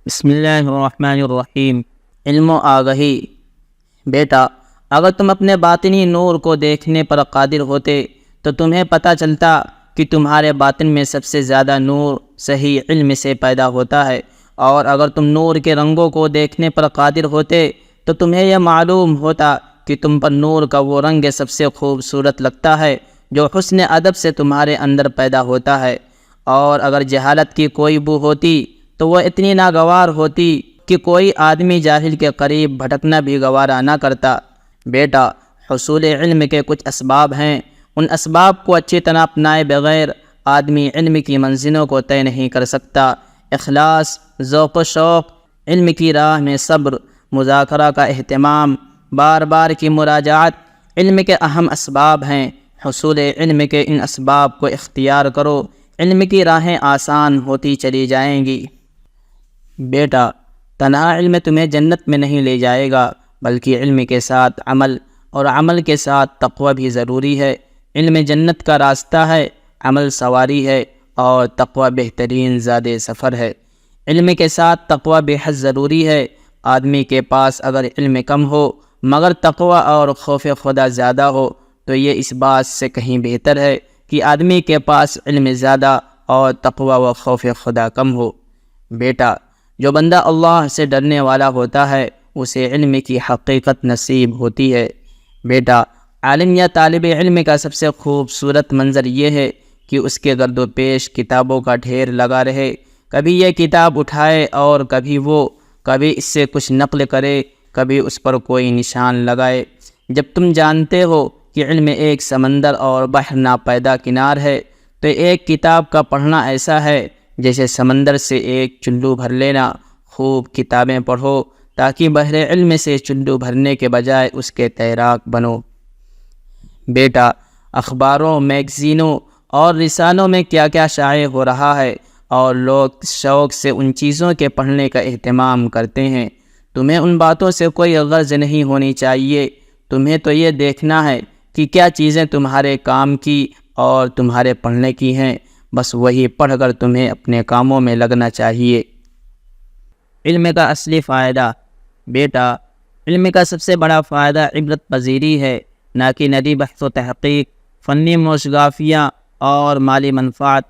بسم اللہ الرحمن الرحیم۔ علم و آگہی۔ بیٹا، اگر تم اپنے باطنی نور کو دیکھنے پر قادر ہوتے تو تمہیں پتہ چلتا کہ تمہارے باطن میں سب سے زیادہ نور صحیح علم سے پیدا ہوتا ہے، اور اگر تم نور کے رنگوں کو دیکھنے پر قادر ہوتے تو تمہیں یہ معلوم ہوتا کہ تم پر نور کا وہ رنگ سب سے خوبصورت لگتا ہے جو حسن ادب سے تمہارے اندر پیدا ہوتا ہے، اور اگر جہالت کی کوئی بو ہوتی تو وہ اتنی ناگوار ہوتی کہ کوئی آدمی جاہل کے قریب بھٹکنا بھی گوارا نہ کرتا۔ بیٹا، حصول علم کے کچھ اسباب ہیں، ان اسباب کو اچھی طرح اپنائے بغیر آدمی علم کی منزلوں کو طے نہیں کر سکتا۔ اخلاص، ذوق و شوق، علم کی راہ میں صبر، مذاکرہ کا اہتمام، بار بار کی مراجعت علم کے اہم اسباب ہیں۔ حصول علم کے ان اسباب کو اختیار کرو، علم کی راہیں آسان ہوتی چلی جائیں گی۔ بیٹا، تنہا علم تمہیں جنت میں نہیں لے جائے گا، بلکہ علم کے ساتھ عمل اور عمل کے ساتھ تقوی بھی ضروری ہے۔ علم جنت کا راستہ ہے، عمل سواری ہے، اور تقوی بہترین زاد سفر ہے۔ علم کے ساتھ تقوی بے حد ضروری ہے۔ آدمی کے پاس اگر علم کم ہو مگر تقوی اور خوف خدا زیادہ ہو تو یہ اس بات سے کہیں بہتر ہے کہ آدمی کے پاس علم زیادہ اور تقوی و خوف خدا کم ہو۔ بیٹا، جو بندہ اللہ سے ڈرنے والا ہوتا ہے اسے علم کی حقیقت نصیب ہوتی ہے۔ بیٹا، عالم یا طالب علم کا سب سے خوبصورت منظر یہ ہے کہ اس کے گرد و پیش کتابوں کا ڈھیر لگا رہے، کبھی یہ کتاب اٹھائے اور کبھی اس سے کچھ نقل کرے، کبھی اس پر کوئی نشان لگائے۔ جب تم جانتے ہو کہ علم ایک سمندر اور بحر ناپیدا کنار ہے تو ایک کتاب کا پڑھنا ایسا ہے جیسے سمندر سے ایک چلو بھر لینا۔ خوب کتابیں پڑھو تاکہ بحر علم سے چلو بھرنے کے بجائے اس کے تیراک بنو۔ بیٹا، اخباروں، میگزینوں اور رسالوں میں کیا کیا شائع ہو رہا ہے اور لوگ شوق سے ان چیزوں کے پڑھنے کا اہتمام کرتے ہیں۔ تمہیں ان باتوں سے کوئی غرض نہیں ہونی چاہیے، تمہیں تو یہ دیکھنا ہے کہ کیا چیزیں تمہارے کام کی اور تمہارے پڑھنے کی ہیں، بس وہی پڑھ کر تمہیں اپنے کاموں میں لگنا چاہیے۔ علم کا اصلی فائدہ۔ بیٹا، علم کا سب سے بڑا فائدہ عبرت پذیری ہے، نہ کہ ندی بحث و تحقیق، فنی موشگافیاں اور مالی منفعت۔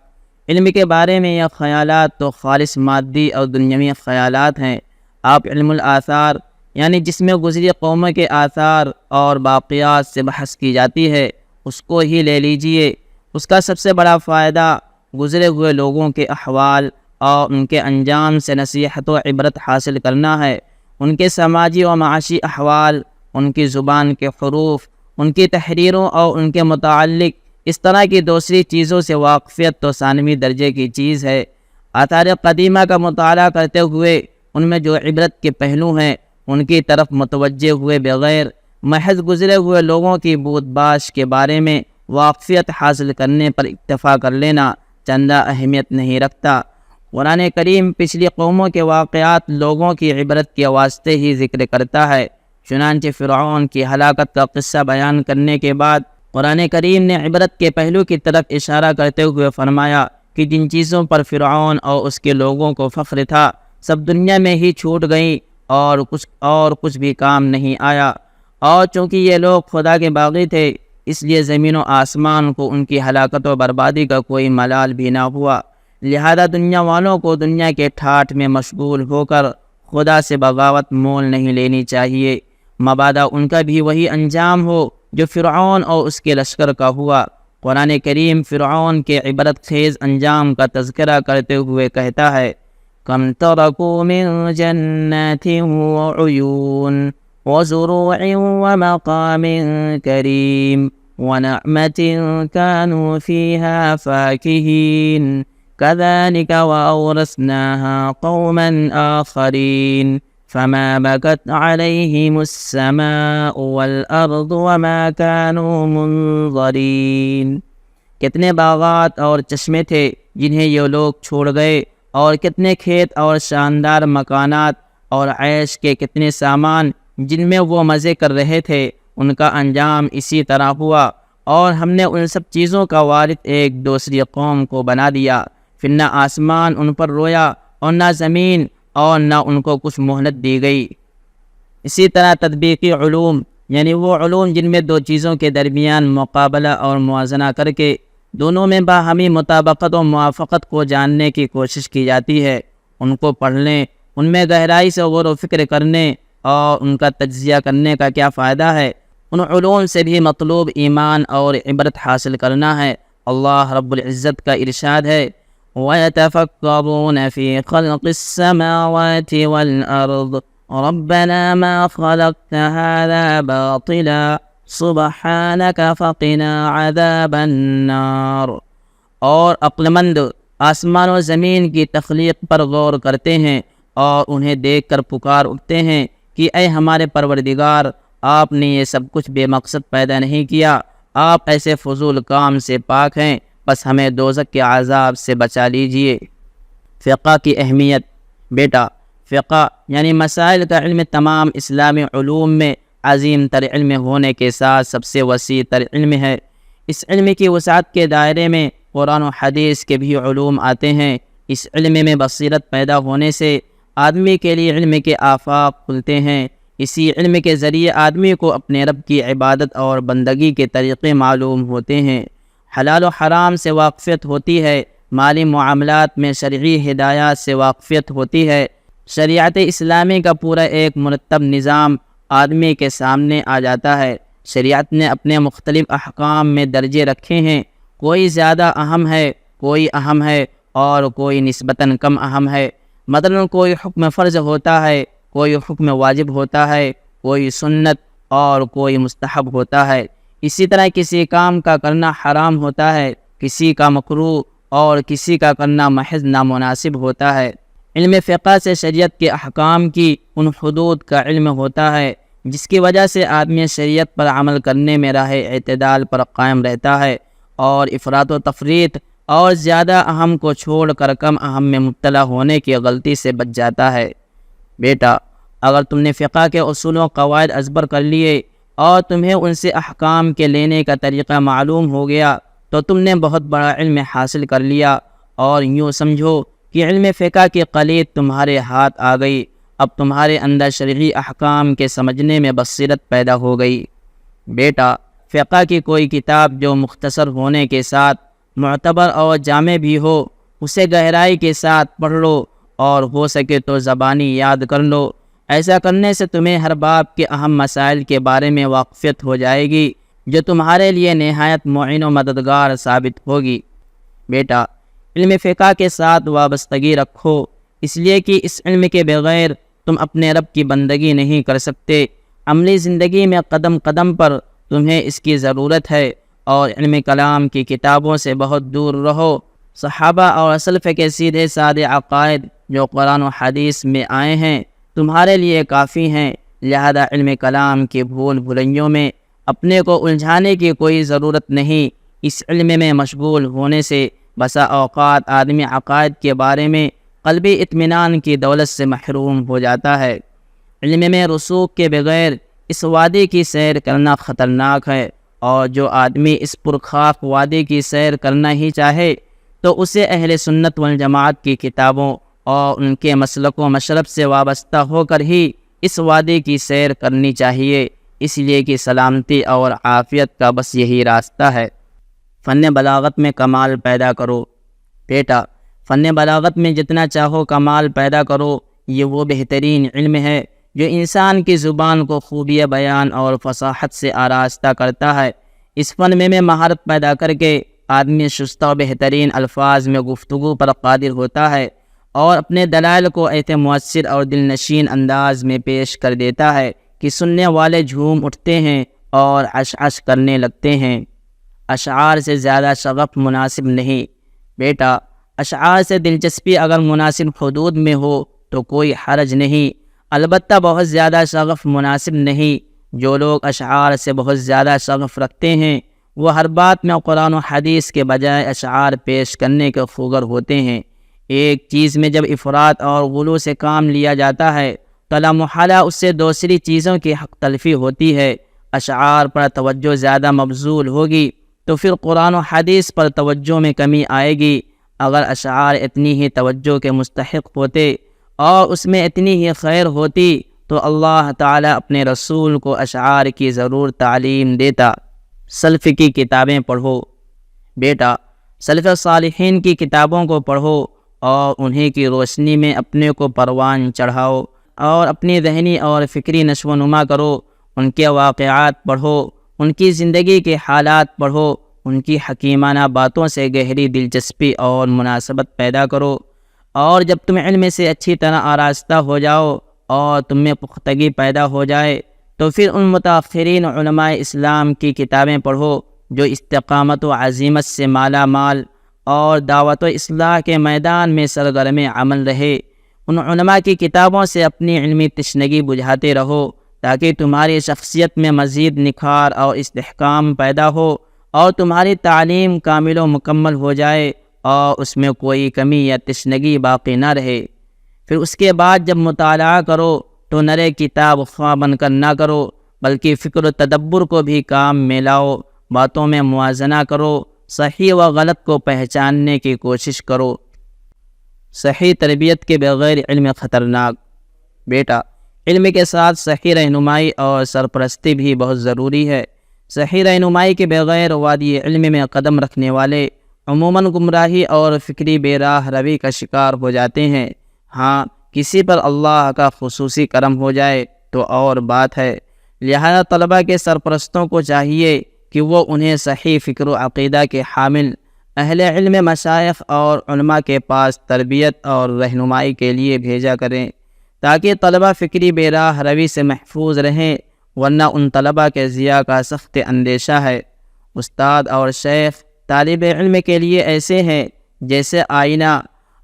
علم کے بارے میں یہ خیالات تو خالص مادی اور دنیاوی خیالات ہیں۔ آپ علم الآثار یعنی جس میں گزری قوموں کے آثار اور باقیات سے بحث کی جاتی ہے اس کو ہی لے لیجئے۔ اس کا سب سے بڑا فائدہ گزرے ہوئے لوگوں کے احوال اور ان کے انجام سے نصیحت و عبرت حاصل کرنا ہے۔ ان کے سماجی و معاشی احوال، ان کی زبان کے حروف، ان کی تحریروں اور ان کے متعلق اس طرح کی دوسری چیزوں سے واقفیت تو ثانوی درجے کی چیز ہے۔ آثار قدیمہ کا مطالعہ کرتے ہوئے ان میں جو عبرت کے پہلو ہیں ان کی طرف متوجہ ہوئے بغیر محض گزرے ہوئے لوگوں کی بود باش کے بارے میں واقفیت حاصل کرنے پر اکتفا کر لینا چندہ اہمیت نہیں رکھتا۔ قرآن کریم پچھلی قوموں کے واقعات لوگوں کی عبرت کے واسطے ہی ذکر کرتا ہے۔ چنانچہ فرعون کی ہلاکت کا قصہ بیان کرنے کے بعد قرآن کریم نے عبرت کے پہلو کی طرف اشارہ کرتے ہوئے فرمایا کہ جن چیزوں پر فرعون اور اس کے لوگوں کو فخر تھا سب دنیا میں ہی چھوٹ گئیں اور کچھ بھی کام نہیں آیا، اور چونکہ یہ لوگ خدا کے باغی تھے اس لیے زمین و آسمان کو ان کی ہلاکت و بربادی کا کوئی ملال بھی نہ ہوا۔ لہذا دنیا والوں کو دنیا کے ٹھاٹھ میں مشغول ہو کر خدا سے بغاوت مول نہیں لینی چاہیے، مبادا ان کا بھی وہی انجام ہو جو فرعون اور اس کے لشکر کا ہوا۔ قرآن کریم فرعون کے عبرت خیز انجام کا تذکرہ کرتے ہوئے کہتا ہے کم ترکوا من جنات وعیون وزروع ومقام کریم ونعمت كانوا فيها فاكهين كذلك وأورثناها قوما آخرين فما بكت عليهم السماء والأرض وما كانوا منظرين۔ کتنے باغات اور چشمے تھے جنہیں یہ لوگ چھوڑ گئے، اور کتنے کھیت اور شاندار مکانات اور عیش کے کتنے سامان جن میں وہ مزے کر رہے تھے، ان کا انجام اسی طرح ہوا، اور ہم نے ان سب چیزوں کا وارث ایک دوسری قوم کو بنا دیا۔ پھر نہ آسمان ان پر رویا اور نہ زمین، اور نہ ان کو کچھ مہلت دی گئی۔ اسی طرح تطبیقی علوم یعنی وہ علوم جن میں دو چیزوں کے درمیان مقابلہ اور موازنہ کر کے دونوں میں باہمی مطابقت و موافقت کو جاننے کی کوشش کی جاتی ہے، ان کو پڑھنے، ان میں گہرائی سے غور و فکر کرنے اور ان کا تجزیہ کرنے کا کیا فائدہ ہے۔ ان علوم سے بھی مطلوب ایمان اور عبرت حاصل کرنا ہے۔ اللہ رب العزت کا ارشاد ہے وَيَتَفَكَّرُونَ فِي خَلْقِ السَّمَاوَاتِ وَالْأَرْضِ رَبَّنَا مَا خَلَقْتَ هَذَا بَاطِلًا سُبْحَانَكَ فَقِنَا عَذَابَ النَّارِ۔ اور عقلمند آسمان و زمین کی تخلیق پر غور کرتے ہیں اور انہیں دیکھ کر پکار اٹھتے ہیں کہ اے ہمارے پروردگار، آپ نے یہ سب کچھ بے مقصد پیدا نہیں کیا، آپ ایسے فضول کام سے پاک ہیں، بس ہمیں دوزخ کے عذاب سے بچا لیجئے۔ فقہ کی اہمیت۔ بیٹا، فقہ یعنی مسائل کا علم تمام اسلامی علوم میں عظیم تر علم ہونے کے ساتھ سب سے وسیع تر علم ہے۔ اس علم کی وسعت کے دائرے میں قرآن و حدیث کے بھی علوم آتے ہیں۔ اس علم میں بصیرت پیدا ہونے سے آدمی کے لیے علم کے آفاق کھلتے ہیں۔ اسی علم کے ذریعے آدمی کو اپنے رب کی عبادت اور بندگی کے طریقے معلوم ہوتے ہیں، حلال و حرام سے واقفیت ہوتی ہے، مالی معاملات میں شرعی ہدایات سے واقفیت ہوتی ہے۔ شریعت اسلامی کا پورا ایک مرتب نظام آدمی کے سامنے آ جاتا ہے۔ شریعت نے اپنے مختلف احکام میں درجے رکھے ہیں، کوئی زیادہ اہم ہے، کوئی اہم ہے اور کوئی نسبتاً کم اہم ہے۔ مثلاً کوئی حکم فرض ہوتا ہے، کوئی حکم واجب ہوتا ہے، کوئی سنت اور کوئی مستحب ہوتا ہے۔ اسی طرح کسی کام کا کرنا حرام ہوتا ہے، کسی کا مکروہ اور کسی کا کرنا محض نامناسب ہوتا ہے۔ علم فقہ سے شریعت کے احکام کی ان حدود کا علم ہوتا ہے جس کی وجہ سے آدمی شریعت پر عمل کرنے میں راہ اعتدال پر قائم رہتا ہے اور افراط و تفریط اور زیادہ اہم کو چھوڑ کر کم اہم میں مبتلا ہونے کی غلطی سے بچ جاتا ہے۔ بیٹا، اگر تم نے فقہ کے اصول و قواعد ازبر کر لیے اور تمہیں ان سے احکام کے لینے کا طریقہ معلوم ہو گیا تو تم نے بہت بڑا علم حاصل کر لیا، اور یوں سمجھو کہ علم فقہ کی قلید تمہارے ہاتھ آ گئی۔ اب تمہارے اندر شرعی احکام کے سمجھنے میں بصیرت پیدا ہو گئی۔ بیٹا، فقہ کی کوئی کتاب جو مختصر ہونے کے ساتھ معتبر اور جامع بھی ہو، اسے گہرائی کے ساتھ پڑھ لو اور ہو سکے تو زبانی یاد کر لو۔ ایسا کرنے سے تمہیں ہر باب کے اہم مسائل کے بارے میں واقفیت ہو جائے گی جو تمہارے لیے نہایت معین و مددگار ثابت ہوگی۔ بیٹا، علم فقہ کے ساتھ وابستگی رکھو، اس لیے کہ اس علم کے بغیر تم اپنے رب کی بندگی نہیں کر سکتے۔ عملی زندگی میں قدم قدم پر تمہیں اس کی ضرورت ہے، اور علم کلام کی کتابوں سے بہت دور رہو۔ صحابہ اور سلف کے سیدھے سادے عقائد جو قرآن و حدیث میں آئے ہیں تمہارے لیے کافی ہیں، لہذا علم کلام کی بھول بھلائیوں میں اپنے کو الجھانے کی کوئی ضرورت نہیں۔ اس علم میں مشغول ہونے سے بسا اوقات آدمی عقائد کے بارے میں قلبی اطمینان کی دولت سے محروم ہو جاتا ہے۔ علم میں رسوخ کے بغیر اس وادی کی سیر کرنا خطرناک ہے، اور جو آدمی اس پرخاک وادی کی سیر کرنا ہی چاہے تو اسے اہل سنت والجماعت کی کتابوں اور ان کے مسلک و مشرب سے وابستہ ہو کر ہی اس وادی کی سیر کرنی چاہیے، اس لیے کہ سلامتی اور عافیت کا بس یہی راستہ ہے۔ فن بلاغت میں کمال پیدا کرو۔ بیٹا، فن بلاغت میں جتنا چاہو کمال پیدا کرو، یہ وہ بہترین علم ہے جو انسان کی زبان کو خوبی بیان اور فصاحت سے آراستہ کرتا ہے۔ اس فن میں مہارت پیدا کر کے آدمی شستہ و بہترین الفاظ میں گفتگو پر قادر ہوتا ہے اور اپنے دلائل کو ایسے مؤثر اور دل نشین انداز میں پیش کر دیتا ہے کہ سننے والے جھوم اٹھتے ہیں اور عش کرنے لگتے ہیں۔ اشعار سے زیادہ شغف مناسب نہیں۔ بیٹا، اشعار سے دلچسپی اگر مناسب حدود میں ہو تو کوئی حرج نہیں، البتہ بہت زیادہ شغف مناسب نہیں۔ جو لوگ اشعار سے بہت زیادہ شغف رکھتے ہیں وہ ہر بات میں قرآن و حدیث کے بجائے اشعار پیش کرنے کے خوگر ہوتے ہیں۔ ایک چیز میں جب افراط اور غلو سے کام لیا جاتا ہے تو لامحالہ اس سے دوسری چیزوں کی حق تلفی ہوتی ہے۔ اشعار پر توجہ زیادہ مبذول ہوگی تو پھر قرآن و حدیث پر توجہ میں کمی آئے گی۔ اگر اشعار اتنی ہی توجہ کے مستحق ہوتے اور اس میں اتنی ہی خیر ہوتی تو اللہ تعالیٰ اپنے رسول کو اشعار کی ضرور تعلیم دیتا۔ سلف کی کتابیں پڑھو۔ بیٹا، سلف صالحین کی کتابوں کو پڑھو اور انہی کی روشنی میں اپنے کو پروان چڑھاؤ اور اپنی ذہنی اور فکری نشو و نما کرو۔ ان کے واقعات پڑھو، ان کی زندگی کے حالات پڑھو، ان کی حکیمانہ باتوں سے گہری دلچسپی اور مناسبت پیدا کرو، اور جب تم علم سے اچھی طرح آراستہ ہو جاؤ اور تم میں پختگی پیدا ہو جائے تو پھر ان متاخرین علماء اسلام کی کتابیں پڑھو جو استقامت و عزیمت سے مالا مال اور دعوت و اصلاح کے میدان میں سرگرم عمل رہے۔ ان علماء کی کتابوں سے اپنی علمی تشنگی بجھاتے رہو تاکہ تمہاری شخصیت میں مزید نکھار اور استحکام پیدا ہو اور تمہاری تعلیم کامل و مکمل ہو جائے اور اس میں کوئی کمی یا تشنگی باقی نہ رہے۔ پھر اس کے بعد جب مطالعہ کرو تو نرے کتاب خواہ بن کر نہ کرو بلکہ فکر و تدبر کو بھی کام میں لاؤ، باتوں میں موازنہ کرو، صحیح و غلط کو پہچاننے کی کوشش کرو۔ صحیح تربیت کے بغیر علم خطرناک۔ بیٹا، علم کے ساتھ صحیح رہنمائی اور سرپرستی بھی بہت ضروری ہے۔ صحیح رہنمائی کے بغیر وادی علم میں قدم رکھنے والے عموماً گمراہی اور فکری بے راہ روی کا شکار ہو جاتے ہیں۔ ہاں، کسی پر اللہ کا خصوصی کرم ہو جائے تو اور بات ہے۔ لہذا طلبہ کے سرپرستوں کو چاہیے کہ وہ انہیں صحیح فکر و عقیدہ کے حامل اہل علم مشائخ اور علماء کے پاس تربیت اور رہنمائی کے لیے بھیجا کریں تاکہ طلبہ فکری بے راہ روی سے محفوظ رہیں، ورنہ ان طلبہ کے ضیاع کا سخت اندیشہ ہے۔ استاد اور شیخ طالب علم کے لیے ایسے ہیں جیسے آئینہ۔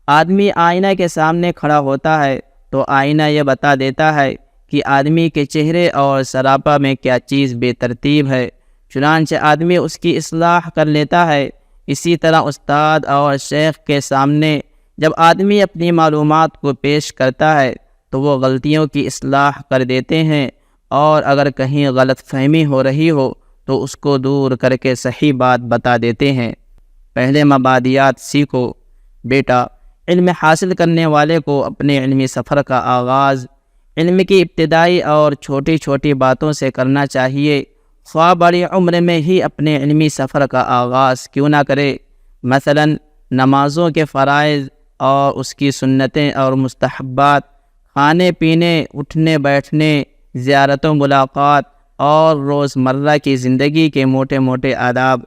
آدمی آئینہ کے سامنے کھڑا ہوتا ہے تو آئینہ یہ بتا دیتا ہے کہ آدمی کے چہرے اور سراپا میں کیا چیز بے ترتیب ہے، چنانچہ آدمی اس کی اصلاح کر لیتا ہے۔ اسی طرح استاد اور شیخ کے سامنے جب آدمی اپنی معلومات کو پیش کرتا ہے تو وہ غلطیوں کی اصلاح کر دیتے ہیں، اور اگر کہیں غلط فہمی ہو رہی ہو تو اس کو دور کر کے صحیح بات بتا دیتے ہیں۔ پہلے مبادیات سیکھو۔ بیٹا، علم حاصل کرنے والے کو اپنے علمی سفر کا آغاز علم کی ابتدائی اور چھوٹی چھوٹی باتوں سے کرنا چاہیے، خواہ بڑی عمر میں ہی اپنے علمی سفر کا آغاز کیوں نہ کرے۔ مثلا نمازوں کے فرائض اور اس کی سنتیں اور مستحبات، کھانے پینے، اٹھنے بیٹھنے، زیارت و ملاقات اور روزمرہ کی زندگی کے موٹے موٹے آداب۔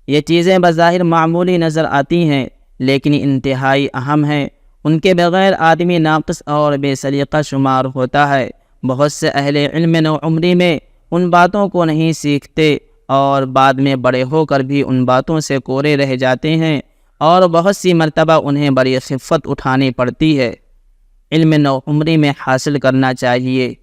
یہ چیزیں بظاہر معمولی نظر آتی ہیں لیکن انتہائی اہم ہیں۔ ان کے بغیر آدمی ناقص اور بے سلیقہ شمار ہوتا ہے۔ بہت سے اہل علم نوعمری میں ان باتوں کو نہیں سیکھتے اور بعد میں بڑے ہو کر بھی ان باتوں سے کورے رہ جاتے ہیں، اور بہت سی مرتبہ انہیں بڑی خفت اٹھانی پڑتی ہے۔ علم نوعمری میں حاصل کرنا چاہیے۔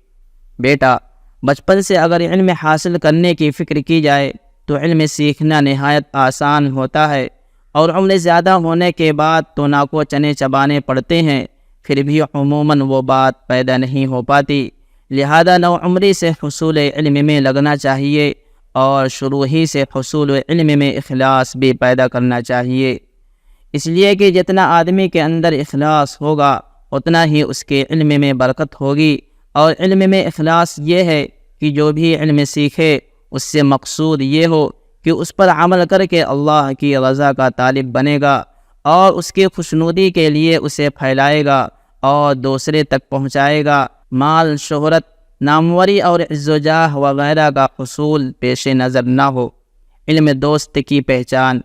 بیٹا، بچپن سے اگر علم حاصل کرنے کی فکر کی جائے تو علم سیکھنا نہایت آسان ہوتا ہے، اور عمر زیادہ ہونے کے بعد تو ناکو چنے چبانے پڑتے ہیں، پھر بھی عموماً وہ بات پیدا نہیں ہو پاتی۔ لہذا نوعمری سے حصول علم میں لگنا چاہیے اور شروع ہی سے حصول علم میں اخلاص بھی پیدا کرنا چاہیے، اس لیے کہ جتنا آدمی کے اندر اخلاص ہوگا اتنا ہی اس کے علم میں برکت ہوگی۔ اور علم میں اخلاص یہ ہے کہ جو بھی علم سیکھے اس سے مقصود یہ ہو کہ اس پر عمل کر کے اللہ کی رضا کا طالب بنے گا اور اس کی خوشنودی کے لیے اسے پھیلائے گا اور دوسرے تک پہنچائے گا۔ مال، شہرت، ناموری اور عز و جاہ وغیرہ کا حصول پیش نظر نہ ہو۔ علم دوست کی پہچان۔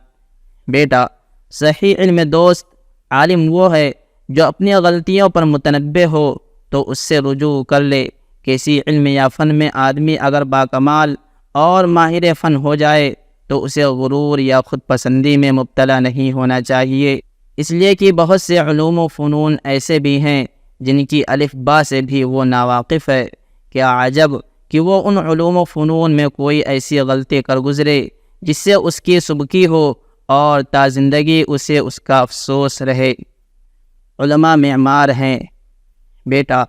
بیٹا، صحیح علم دوست عالم وہ ہے جو اپنی غلطیوں پر متنبہ ہو تو اس سے رجوع کر لے۔ کسی علم یا فن میں آدمی اگر باکمال اور ماہر فن ہو جائے تو اسے غرور یا خود پسندی میں مبتلا نہیں ہونا چاہیے، اس لیے کہ بہت سے علوم و فنون ایسے بھی ہیں جن کی الف با سے بھی وہ ناواقف ہے۔ کیا عجب کہ وہ ان علوم و فنون میں کوئی ایسی غلطی کر گزرے جس سے اس کی سبکی ہو اور تا زندگی اسے اس کا افسوس رہے۔ علماء معمار ہیں۔ بیٹا،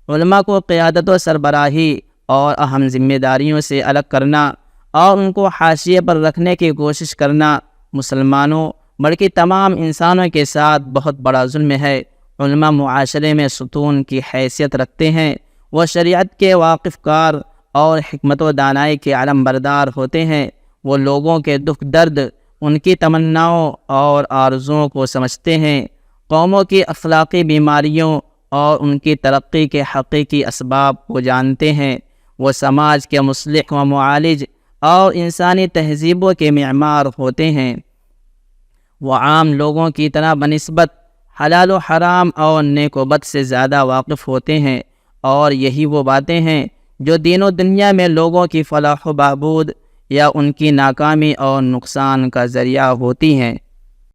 علماء کو قیادت و سربراہی اور اہم ذمہ داریوں سے الگ کرنا اور ان کو حاشیے پر رکھنے کی کوشش کرنا مسلمانوں بلکہ تمام انسانوں کے ساتھ بہت بڑا ظلم ہے۔ علماء معاشرے میں ستون کی حیثیت رکھتے ہیں۔ وہ شریعت کے واقف کار اور حکمت و دانائی کے علم بردار ہوتے ہیں۔ وہ لوگوں کے دکھ درد، ان کی تمناؤں اور آرزوؤں کو سمجھتے ہیں، قوموں کی اخلاقی بیماریوں اور ان کی ترقی کے حقیقی اسباب کو جانتے ہیں۔ وہ سماج کے مصلح و معالج اور انسانی تہذیبوں کے معمار ہوتے ہیں۔ وہ عام لوگوں کی طرح بنسبت حلال و حرام اور نیک و بد سے زیادہ واقف ہوتے ہیں، اور یہی وہ باتیں ہیں جو دین و دنیا میں لوگوں کی فلاح و بہبود یا ان کی ناکامی اور نقصان کا ذریعہ ہوتی ہیں۔